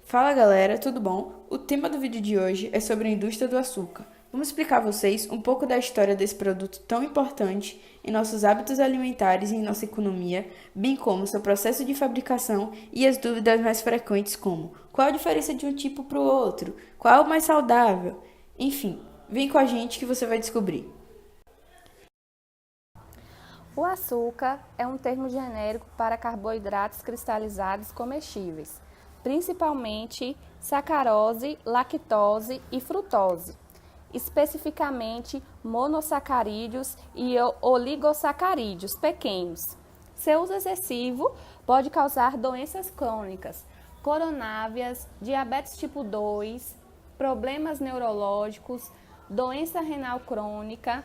Fala galera, tudo bom? O tema do vídeo de hoje é sobre a indústria do açúcar. Vamos explicar a vocês um pouco da história desse produto tão importante em nossos hábitos alimentares e em nossa economia, bem como seu processo de fabricação e as dúvidas mais frequentes como qual a diferença de um tipo para o outro, qual é o mais saudável, enfim, vem com a gente que você vai descobrir. O açúcar é um termo genérico para carboidratos cristalizados comestíveis, principalmente sacarose, lactose e frutose, especificamente monossacarídeos e oligossacarídeos pequenos. Seu uso excessivo pode causar doenças crônicas, coronárias, diabetes tipo 2, problemas neurológicos, doença renal crônica,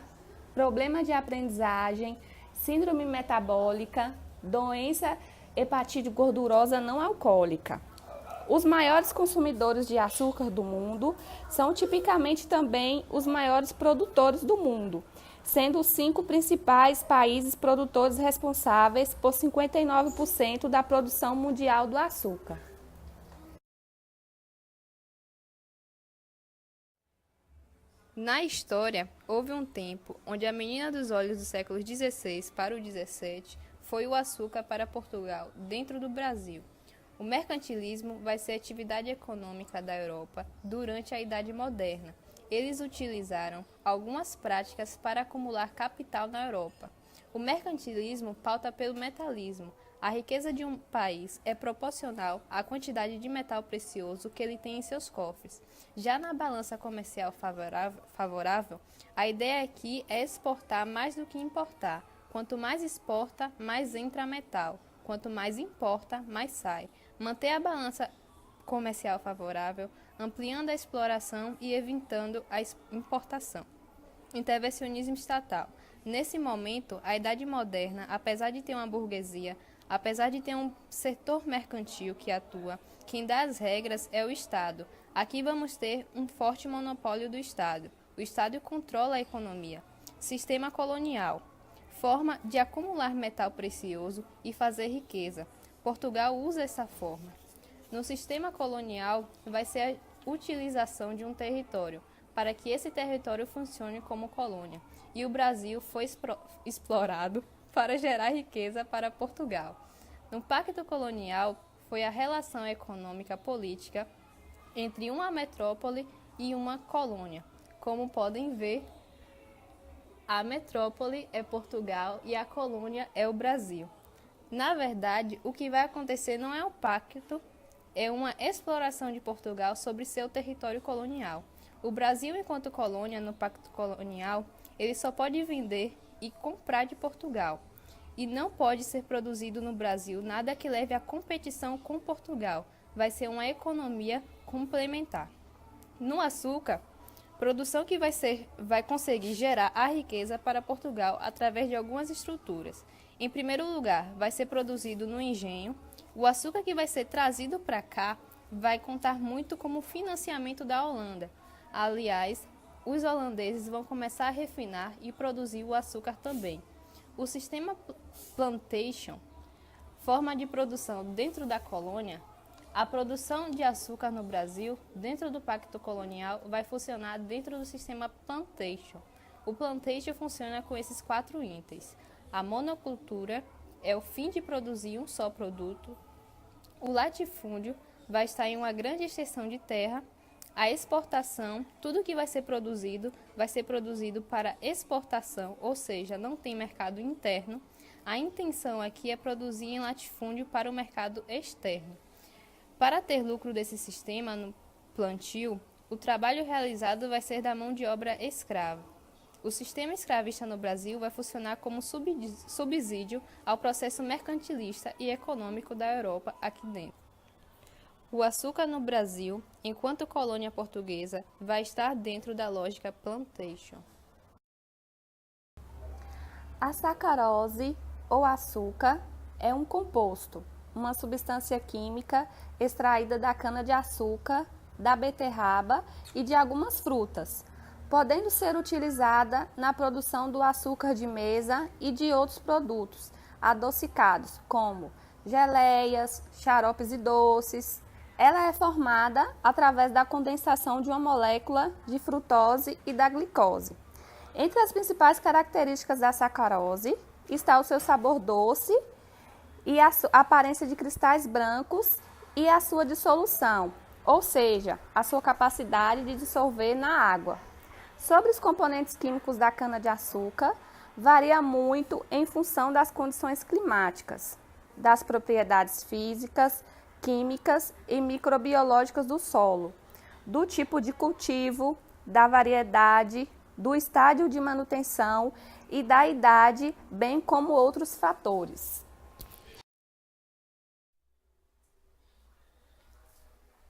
problema de aprendizagem, síndrome metabólica, doença hepatite gordurosa não alcoólica. Os maiores consumidores de açúcar do mundo são tipicamente também os maiores produtores do mundo, sendo os 5 principais países produtores responsáveis por 59% da produção mundial do açúcar. Na história, houve um tempo onde a menina dos olhos do século XVI para o XVII foi o açúcar para Portugal, dentro do Brasil. O mercantilismo vai ser a atividade econômica da Europa durante a Idade Moderna. Eles utilizaram algumas práticas para acumular capital na Europa. O mercantilismo pauta pelo metalismo. A riqueza de um país é proporcional à quantidade de metal precioso que ele tem em seus cofres. Já na balança comercial favorável, a ideia aqui é exportar mais do que importar. Quanto mais exporta, mais entra metal. Quanto mais importa, mais sai. Manter a balança comercial favorável, ampliando a exploração e evitando a importação. Intervencionismo estatal. Nesse momento, a Idade Moderna, apesar de ter uma burguesia, apesar de ter um setor mercantil que atua, quem dá as regras é o Estado. Aqui vamos ter um forte monopólio do Estado. O Estado controla a economia. Sistema colonial. Forma de acumular metal precioso e fazer riqueza. Portugal usa essa forma. No sistema colonial, vai ser a utilização de um território, para que esse território funcione como colônia. E o Brasil foi explorado para gerar riqueza para Portugal. No Pacto Colonial, foi a relação econômica política entre uma metrópole e uma colônia. Como podem ver, a metrópole é Portugal e a colônia é o Brasil. Na verdade, o que vai acontecer não é o pacto, é uma exploração de Portugal sobre seu território colonial. O Brasil, enquanto colônia no pacto colonial, ele só pode vender e comprar de Portugal. E não pode ser produzido no Brasil nada que leve à competição com Portugal. Vai ser uma economia complementar. No açúcar, produção que vai conseguir gerar a riqueza para Portugal através de algumas estruturas. Em primeiro lugar, vai ser produzido no engenho. O açúcar que vai ser trazido para cá vai contar muito como financiamento da Holanda. Aliás, os holandeses vão começar a refinar e produzir o açúcar também. O sistema plantation, forma de produção dentro da colônia. A produção de açúcar no Brasil, dentro do Pacto Colonial, vai funcionar dentro do sistema plantation. O plantation funciona com esses 4 itens. A monocultura é o fim de produzir um só produto. O latifúndio vai estar em uma grande extensão de terra. A exportação, tudo que vai ser produzido para exportação, ou seja, não tem mercado interno. A intenção aqui é produzir em latifúndio para o mercado externo. Para ter lucro desse sistema no plantio, o trabalho realizado vai ser da mão de obra escrava. O sistema escravista no Brasil vai funcionar como subsídio ao processo mercantilista e econômico da Europa aqui dentro. O açúcar no Brasil, enquanto colônia portuguesa, vai estar dentro da lógica plantation. A sacarose ou açúcar é um composto, uma substância química extraída da cana-de-açúcar, da beterraba e de algumas frutas, podendo ser utilizada na produção do açúcar de mesa e de outros produtos adocicados, como geleias, xaropes e doces, Ela é formada através da condensação de uma molécula de frutose e da glicose. Entre as principais características da sacarose está o seu sabor doce e a aparência de cristais brancos e a sua dissolução, ou seja, a sua capacidade de dissolver na água. Sobre os componentes químicos da cana-de-açúcar, varia muito em função das condições climáticas, das propriedades físicas, químicas e microbiológicas do solo, do tipo de cultivo, da variedade, do estádio de manutenção e da idade, bem como outros fatores.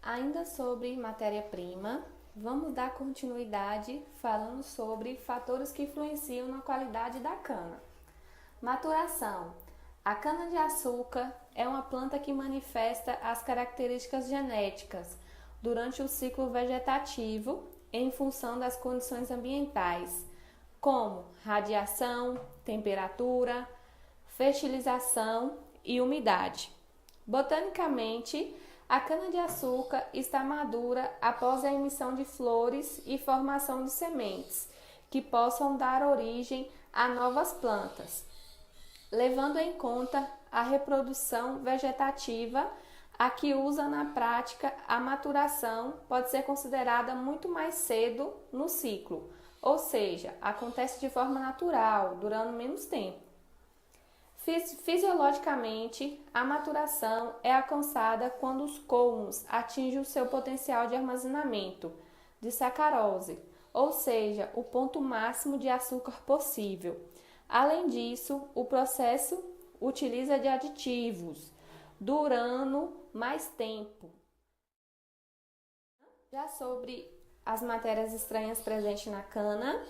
Ainda sobre matéria-prima, vamos dar continuidade falando sobre fatores que influenciam na qualidade da cana. Maturação. A cana-de-açúcar é uma planta que manifesta as características genéticas durante o ciclo vegetativo em função das condições ambientais, como radiação, temperatura, fertilização e umidade. Botanicamente, a cana-de-açúcar está madura após a emissão de flores e formação de sementes, que possam dar origem a novas plantas, levando em conta a reprodução vegetativa. A que usa na prática, a maturação pode ser considerada muito mais cedo no ciclo, ou seja, acontece de forma natural, durando menos tempo. Fisiologicamente, a maturação é alcançada quando os colmos atingem o seu potencial de armazenamento de sacarose, ou seja, o ponto máximo de açúcar possível. Além disso, o processo utiliza de aditivos, durando mais tempo. Já sobre as matérias estranhas presentes na cana,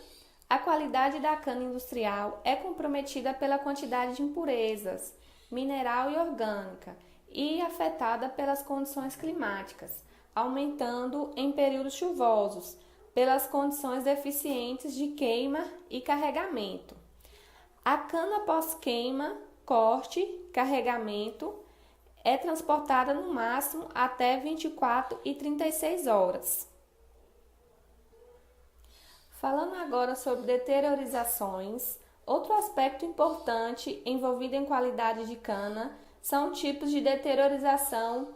a qualidade da cana industrial é comprometida pela quantidade de impurezas, mineral e orgânica, e afetada pelas condições climáticas, aumentando em períodos chuvosos, pelas condições deficientes de queima e carregamento. A cana pós-queima, corte, carregamento, é transportada no máximo até 24 e 36 horas. Falando agora sobre deteriorizações, outro aspecto importante envolvido em qualidade de cana são tipos de deteriorização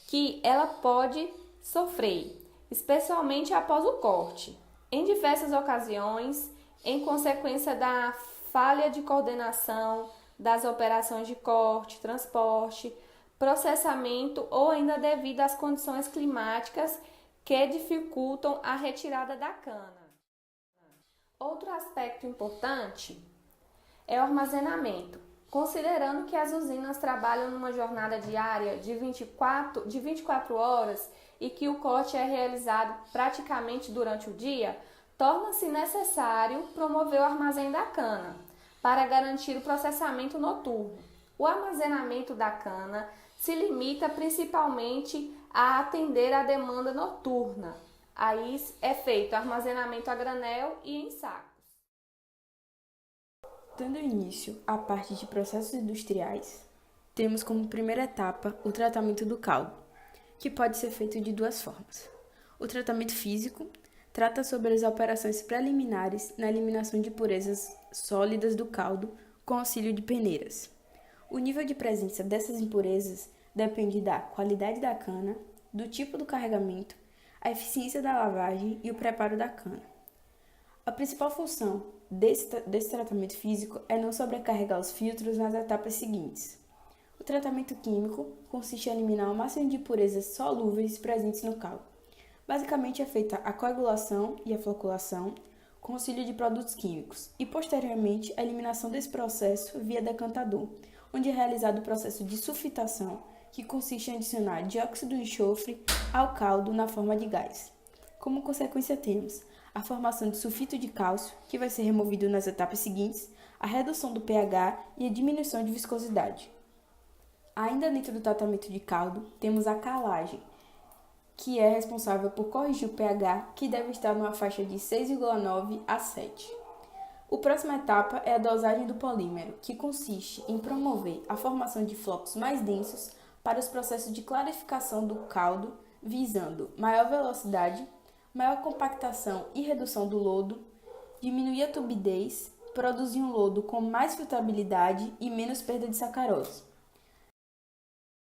que ela pode sofrer, especialmente após o corte. Em diversas ocasiões, em consequência da falha de coordenação das operações de corte, transporte, processamento ou ainda devido às condições climáticas que dificultam a retirada da cana. Outro aspecto importante é o armazenamento. Considerando que as usinas trabalham numa jornada diária de 24 horas e que o corte é realizado praticamente durante o dia, torna-se necessário promover o armazém da cana para garantir o processamento noturno. O armazenamento da cana se limita principalmente a atender à demanda noturna. Aí é feito armazenamento a granel e em sacos. Dando início à parte de processos industriais, temos como primeira etapa o tratamento do caldo, que pode ser feito de duas formas. O tratamento físico trata sobre as operações preliminares na eliminação de impurezas sólidas do caldo com auxílio de peneiras. O nível de presença dessas impurezas depende da qualidade da cana, do tipo do carregamento, a eficiência da lavagem e o preparo da cana. A principal função desse tratamento físico é não sobrecarregar os filtros nas etapas seguintes. O tratamento químico consiste em eliminar o máximo de impurezas solúveis presentes no caldo. Basicamente é feita a coagulação e a floculação com auxílio de produtos químicos e, posteriormente, a eliminação desse processo via decantador, onde é realizado o processo de sulfitação, que consiste em adicionar dióxido de enxofre ao caldo na forma de gás. Como consequência temos a formação de sulfito de cálcio, que vai ser removido nas etapas seguintes, a redução do pH e a diminuição de viscosidade. Ainda dentro do tratamento de caldo, temos a calagem, que é responsável por corrigir o pH, que deve estar numa faixa de 6,9 a 7. A próxima etapa é a dosagem do polímero, que consiste em promover a formação de flocos mais densos para os processos de clarificação do caldo, visando maior velocidade, maior compactação e redução do lodo, diminuir a turbidez, produzir um lodo com mais filtrabilidade e menos perda de sacarose.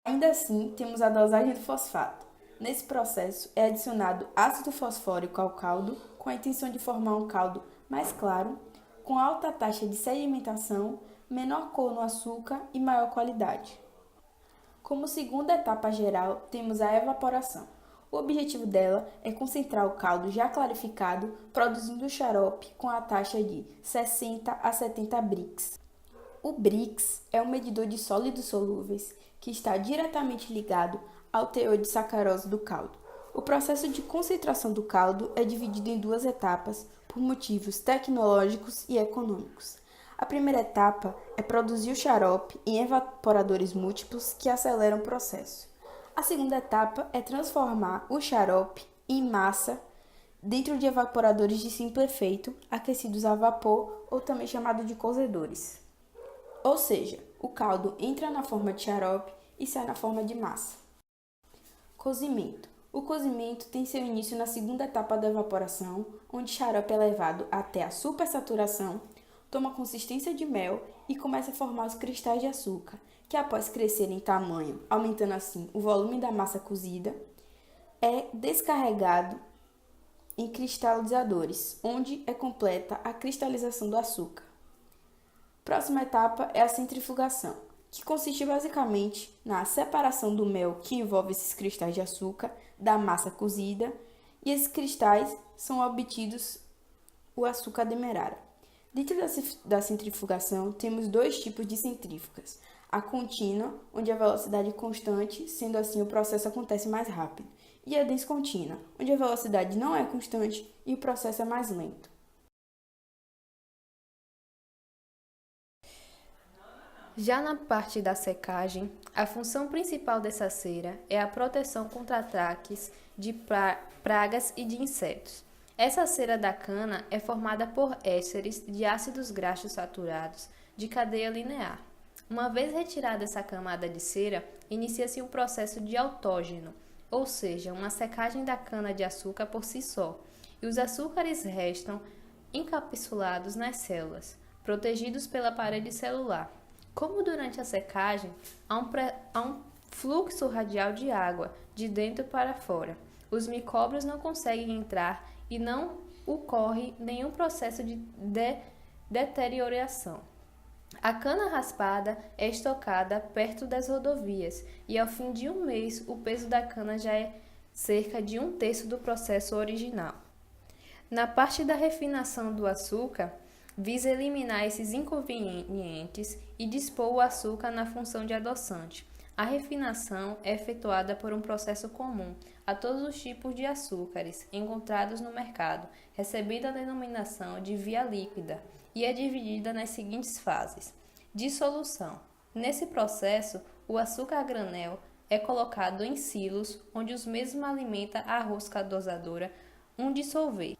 Ainda assim, temos a dosagem do fosfato. Nesse processo, é adicionado ácido fosfórico ao caldo, com a intenção de formar um caldo mais claro, com alta taxa de sedimentação, menor cor no açúcar e maior qualidade. Como segunda etapa geral, temos a evaporação. O objetivo dela é concentrar o caldo já clarificado, produzindo o xarope com a taxa de 60 a 70 Brix. O Brix é um medidor de sólidos solúveis que está diretamente ligado ao teor de sacarose do caldo. O processo de concentração do caldo é dividido em duas etapas por motivos tecnológicos e econômicos. A primeira etapa é produzir o xarope em evaporadores múltiplos que aceleram o processo. A segunda etapa é transformar o xarope em massa dentro de evaporadores de simples efeito, aquecidos a vapor ou também chamado de cozedores. Ou seja, o caldo entra na forma de xarope e sai na forma de massa. Cozimento. O cozimento tem seu início na segunda etapa da evaporação, onde o xarope é levado até a supersaturação, toma consistência de mel e começa a formar os cristais de açúcar, que após crescer em tamanho, aumentando assim o volume da massa cozida, é descarregado em cristalizadores, onde é completa a cristalização do açúcar. Próxima etapa é a centrifugação, que consiste basicamente na separação do mel que envolve esses cristais de açúcar da massa cozida, e esses cristais são obtidos o açúcar demerara. Dentro da centrifugação, temos dois tipos de centrífugas. A contínua, onde a velocidade é constante, sendo assim o processo acontece mais rápido, e a descontínua, onde a velocidade não é constante e o processo é mais lento. Já na parte da secagem, a função principal dessa cera é a proteção contra ataques de pragas e de insetos. Essa cera da cana é formada por ésteres de ácidos graxos saturados de cadeia linear. Uma vez retirada essa camada de cera, inicia-se um processo de autógeno, ou seja, uma secagem da cana-de-açúcar por si só, e os açúcares restam encapsulados nas células, protegidos pela parede celular. Como durante a secagem, há um fluxo radial de água de dentro para fora, os micróbios não conseguem entrar e não ocorre nenhum processo de deterioração. A cana raspada é estocada perto das rodovias e ao fim de um mês o peso da cana já é cerca de 1/3 do processo original. Na parte da refinação do açúcar, visa eliminar esses inconvenientes e dispor o açúcar na função de adoçante. A refinação é efetuada por um processo comum a todos os tipos de açúcares encontrados no mercado, recebendo a denominação de via líquida e é dividida nas seguintes fases. Dissolução. Nesse processo, o açúcar a granel é colocado em silos, onde os mesmos alimentam a rosca dosadora, um dissolver.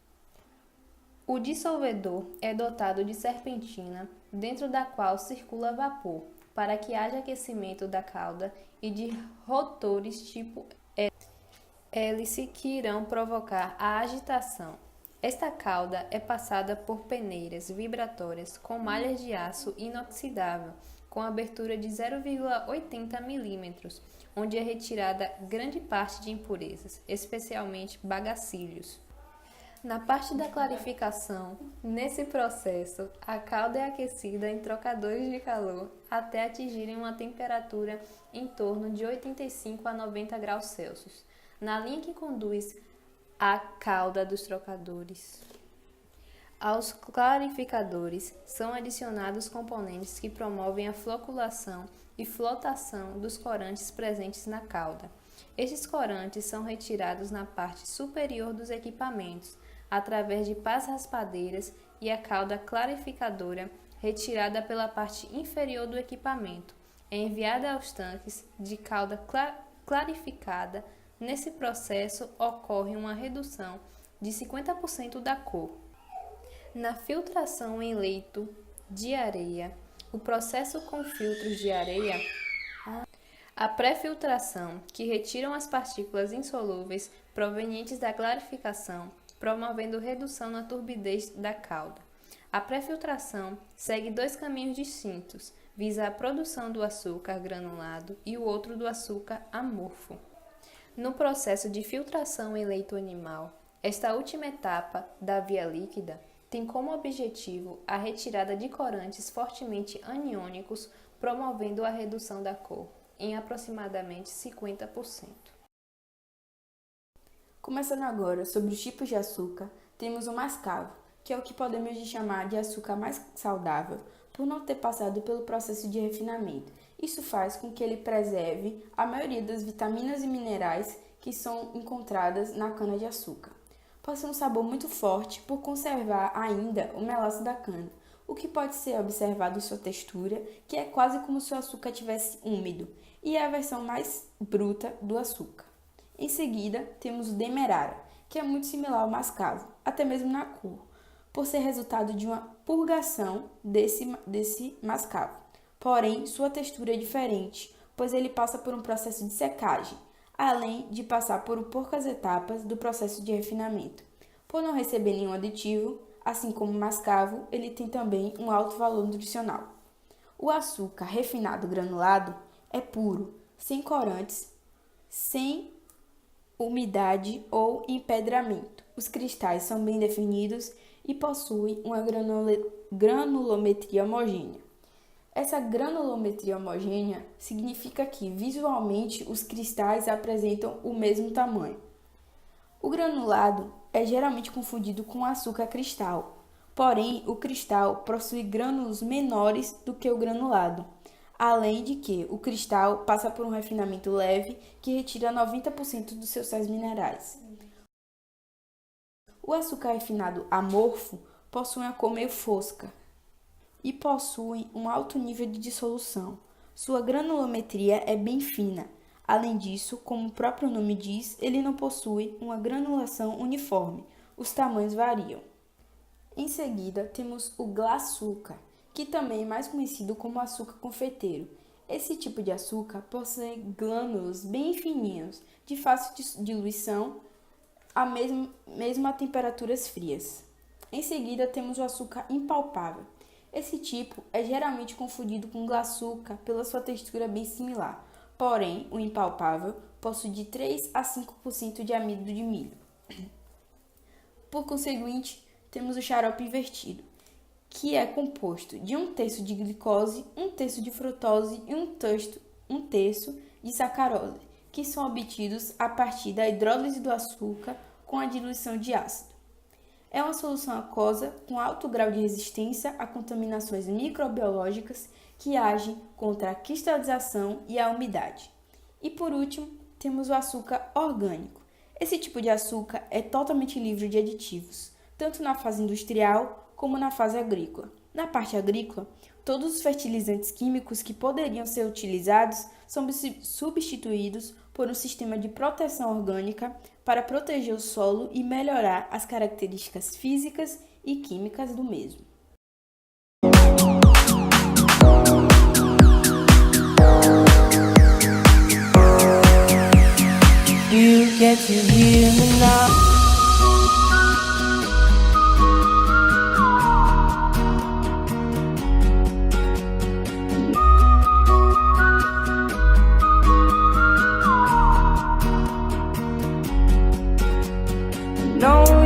O dissolvedor é dotado de serpentina, dentro da qual circula vapor, para que haja aquecimento da cauda e de rotores tipo hélice que irão provocar a agitação. Esta cauda é passada por peneiras vibratórias com malhas de aço inoxidável, com abertura de 0,80 mm, onde é retirada grande parte de impurezas, especialmente bagacílios. Na parte da clarificação, nesse processo, a calda é aquecida em trocadores de calor até atingirem uma temperatura em torno de 85 a 90 graus Celsius, na linha que conduz a calda dos trocadores. Aos clarificadores são adicionados componentes que promovem a floculação e flotação dos corantes presentes na calda. Estes corantes são retirados na parte superior dos equipamentos, através de pás raspadeiras e a calda clarificadora, retirada pela parte inferior do equipamento, é enviada aos tanques de calda clarificada. Nesse processo ocorre uma redução de 50% da cor. Na filtração em leito de areia, o processo com filtros de areia, A pré-filtração, que retiram as partículas insolúveis provenientes da clarificação, promovendo redução na turbidez da calda. A pré-filtração segue dois caminhos distintos, visa a produção do açúcar granulado e o outro do açúcar amorfo. No processo de filtração em leite animal, esta última etapa da via líquida tem como objetivo a retirada de corantes fortemente aniônicos, promovendo a redução da cor em aproximadamente 50%. Começando agora sobre os tipos de açúcar, temos o mascavo, que é o que podemos chamar de açúcar mais saudável, por não ter passado pelo processo de refinamento. Isso faz com que ele preserve a maioria das vitaminas e minerais que são encontradas na cana-de-açúcar. Possui um sabor muito forte por conservar ainda o melaço da cana, o que pode ser observado em sua textura, que é quase como se o açúcar tivesse úmido, e é a versão mais bruta do açúcar. Em seguida, temos o demerara, que é muito similar ao mascavo, até mesmo na cor, por ser resultado de uma purgação desse mascavo. Porém, sua textura é diferente, pois ele passa por um processo de secagem, além de passar por poucas etapas do processo de refinamento. Por não receber nenhum aditivo, assim como o mascavo, ele tem também um alto valor nutricional. O açúcar refinado granulado é puro, sem corantes, sem umidade ou empedramento. Os cristais são bem definidos e possuem uma granulometria homogênea. Essa granulometria homogênea significa que, visualmente, os cristais apresentam o mesmo tamanho. O granulado é geralmente confundido com açúcar cristal, porém, o cristal possui grânulos menores do que o granulado, além de que o cristal passa por um refinamento leve que retira 90% dos seus sais minerais. O açúcar refinado amorfo possui uma cor meio fosca e possui um alto nível de dissolução. Sua granulometria é bem fina. Além disso, como o próprio nome diz, ele não possui uma granulação uniforme. Os tamanhos variam. Em seguida, temos o glaçúcar, que também é mais conhecido como açúcar confeiteiro. Esse tipo de açúcar possui glânulos bem fininhos, de fácil diluição, mesmo a temperaturas frias. Em seguida, temos o açúcar impalpável. Esse tipo é geralmente confundido com glaçúcar pela sua textura bem similar, porém, o impalpável possui de 3 a 5% de amido de milho. Por conseguinte, temos o xarope invertido, que é composto de 1/3 de glicose, 1/3 de frutose e 1/3 de sacarose, que são obtidos a partir da hidrólise do açúcar com a diluição de ácido. É uma solução aquosa com alto grau de resistência a contaminações microbiológicas que agem contra a cristalização e a umidade. E por último, temos o açúcar orgânico. Esse tipo de açúcar é totalmente livre de aditivos, tanto na fase industrial como na fase agrícola. Na parte agrícola, todos os fertilizantes químicos que poderiam ser utilizados são substituídos por um sistema de proteção orgânica para proteger o solo e melhorar as características físicas e químicas do mesmo. You get to hear me now. No